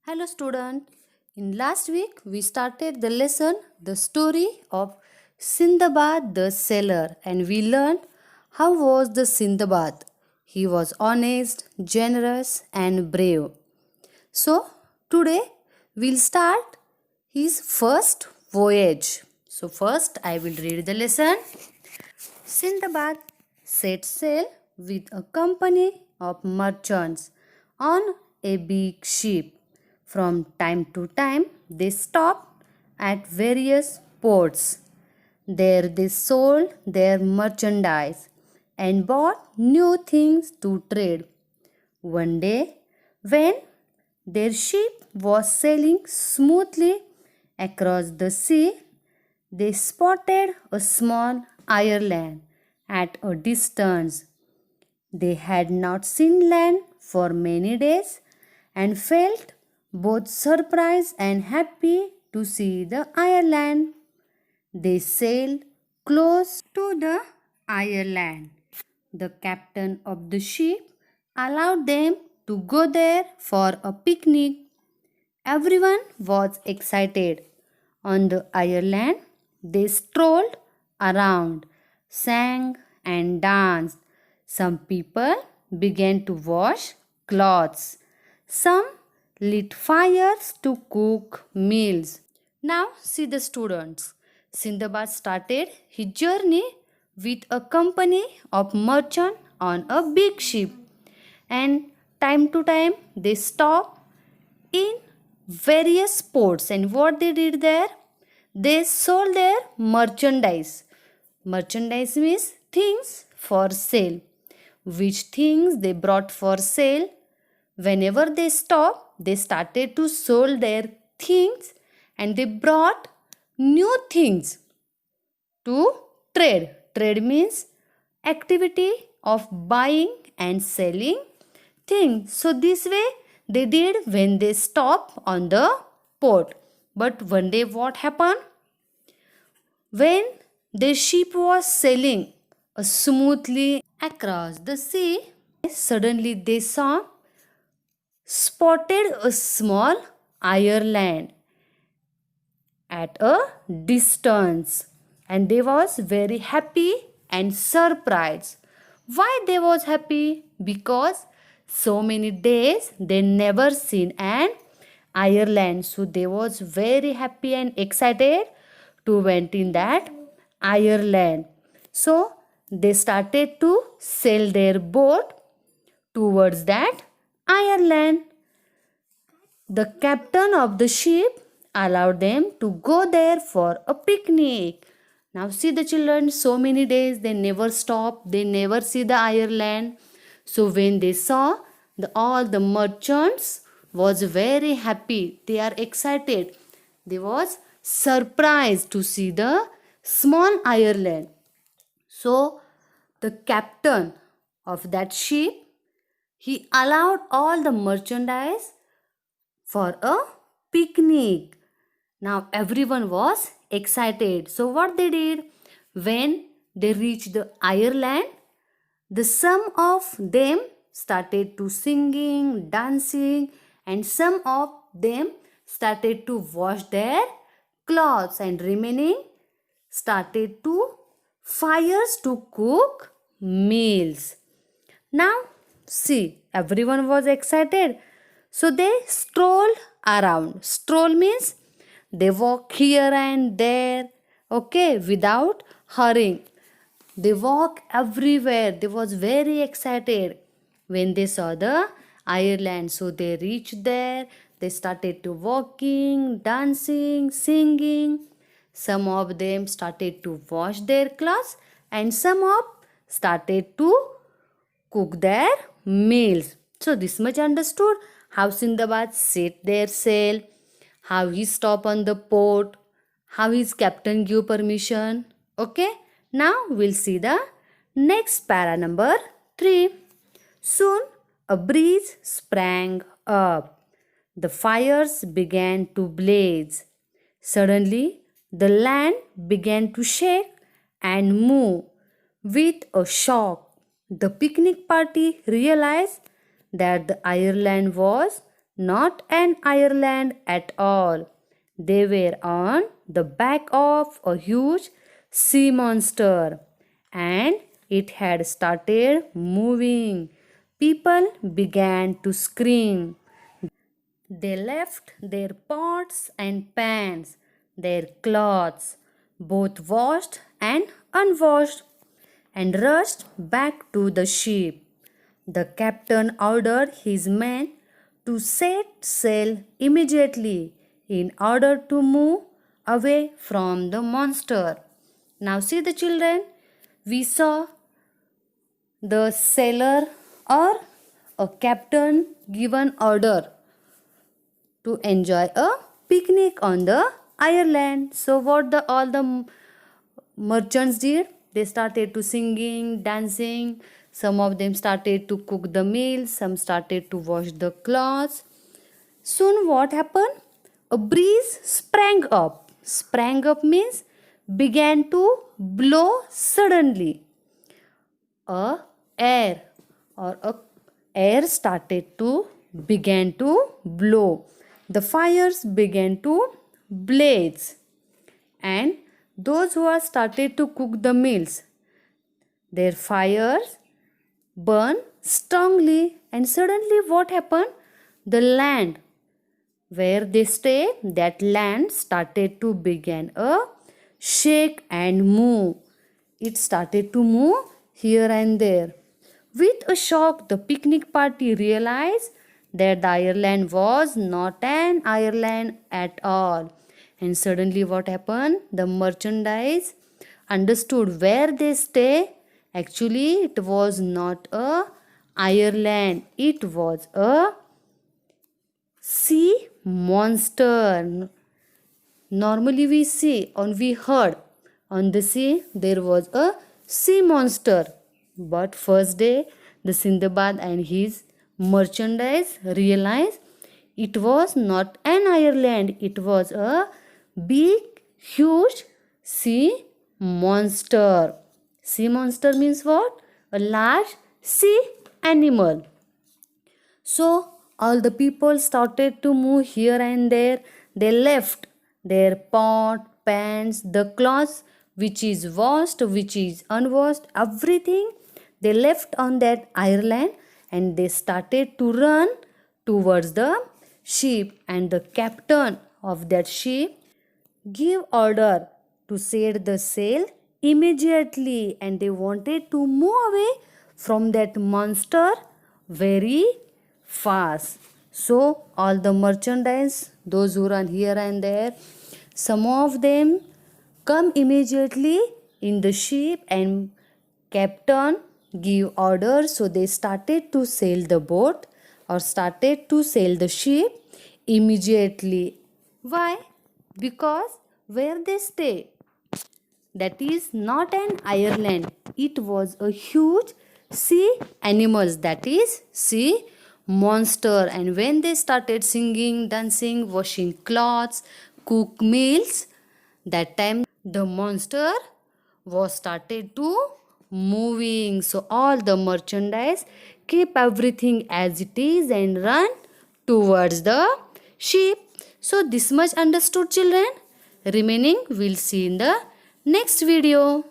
Hello student. In last week we started the lesson The Story of Sindbad the Sailor and we learned how was the Sindbad. He was honest, generous and brave. So today we'll start his first voyage. So first I will read the lesson. Sindbad set sail with a company of merchants on a big ship. From time to time, they stopped at various ports. There they sold their merchandise and bought new things to trade. One day, when their ship was sailing smoothly across the sea, they spotted a small island at a distance. They had not seen land for many days and felt both surprised and happy to see the island. They sailed close to the island. The captain of the ship allowed them to go there for a picnic. Everyone was excited. On the island, they strolled around, sang, and danced. Some people began to wash clothes. Some lit fires to cook meals. Now, see the students. Sindbad started his journey with a company of merchants on a big ship, and time to time they stopped in various ports. And what they did there, they sold their merchandise means things for sale. Which things they brought for sale? Whenever they stopped, they started to sell their things and they brought new things to trade means activity of buying and selling things. So this way they did when they stopped on the port. But one day what happened? When the ship was sailing smoothly across the sea, suddenly they saw spotted a small island at a distance, and they was very happy and surprised. Why they was happy? Because so many days they never seen an Ireland, so they was very happy and excited to went in that Ireland. So they started to sail their boat towards that Ireland. The captain of the ship allowed them to go there for a picnic. Now see the children, so many days they never stop, they never see the Ireland. So when they saw all the merchants was very happy, they are excited. They was surprised to see the small Ireland. So the captain of that ship, he allowed all the merchandise for a picnic. Now everyone was excited. So what they did, when they reached the Ireland, the some of them started to singing, dancing, and some of them started to wash their clothes, and remaining started to fires to cook meals. Now see, everyone was excited. So they strolled around. Stroll means they walk here and there, okay, without hurrying. They walk everywhere. They was very excited when they saw the Ireland. So they reached there. They started to walking, dancing, singing. Some of them started to wash their clothes and some of started to cook their meals. So this much understood how Sindbad set their sail, how he stopped on the port, how his captain gave permission. Okay, now we'll see the next para number 3. Soon a breeze sprang up. The fires began to blaze. Suddenly the land began to shake and move with a shock. The picnic party realized that the Ireland was not an Ireland at all. They were on the back of a huge sea monster and it had started moving. People began to scream. They left their pots and pans, their clothes, both washed and unwashed, and rushed back to the ship. The captain ordered his men to set sail immediately in order to move away from the monster. Now, see the children, we saw the sailor or a captain given order to enjoy a picnic on the Ireland. So what all the merchants did? They started to singing, dancing. Some of them started to cook the meals. Some started to wash the clothes. Soon what happened? A breeze sprang up. Sprang up means began to blow suddenly. A air or a air started to began to blow. The fires began to blaze, and those who have started to cook the meals, their fires burn strongly, and suddenly what happened? The land where they stay, that land started to begin a shake and move. It started to move here and there. With a shock, the picnic party realized that the Ireland was not an Ireland at all. And suddenly what happened? The merchandise understood where they stay. Actually, it was not a Ireland. It was a sea monster. Normally we see or we heard on the sea there was a sea monster. But first day the Sindbad and his merchandise realized it was not an Ireland. It was a big, huge sea monster. Sea monster means what? A large sea animal. So all the people started to move here and there. They left their pot, pans, the clothes which is washed, which is unwashed, everything they left on that Ireland, and they started to run towards the ship. And the captain of that ship gave order to set the sail immediately, and they wanted to move away from that monster very fast. So all the merchandise, those who run here and there, some of them come immediately in the ship, and captain give orders. So they started to sail the boat or started to sail the ship immediately. Why? Because where they stay, that is not an Ireland. It was a huge sea animals, that is sea monster. And when they started singing, dancing, washing clothes, cook meals, that time the monster was started to moving. So all the merchandise keep everything as it is and run towards the ship. So this much understood, children. Remaining we'll see in the next video.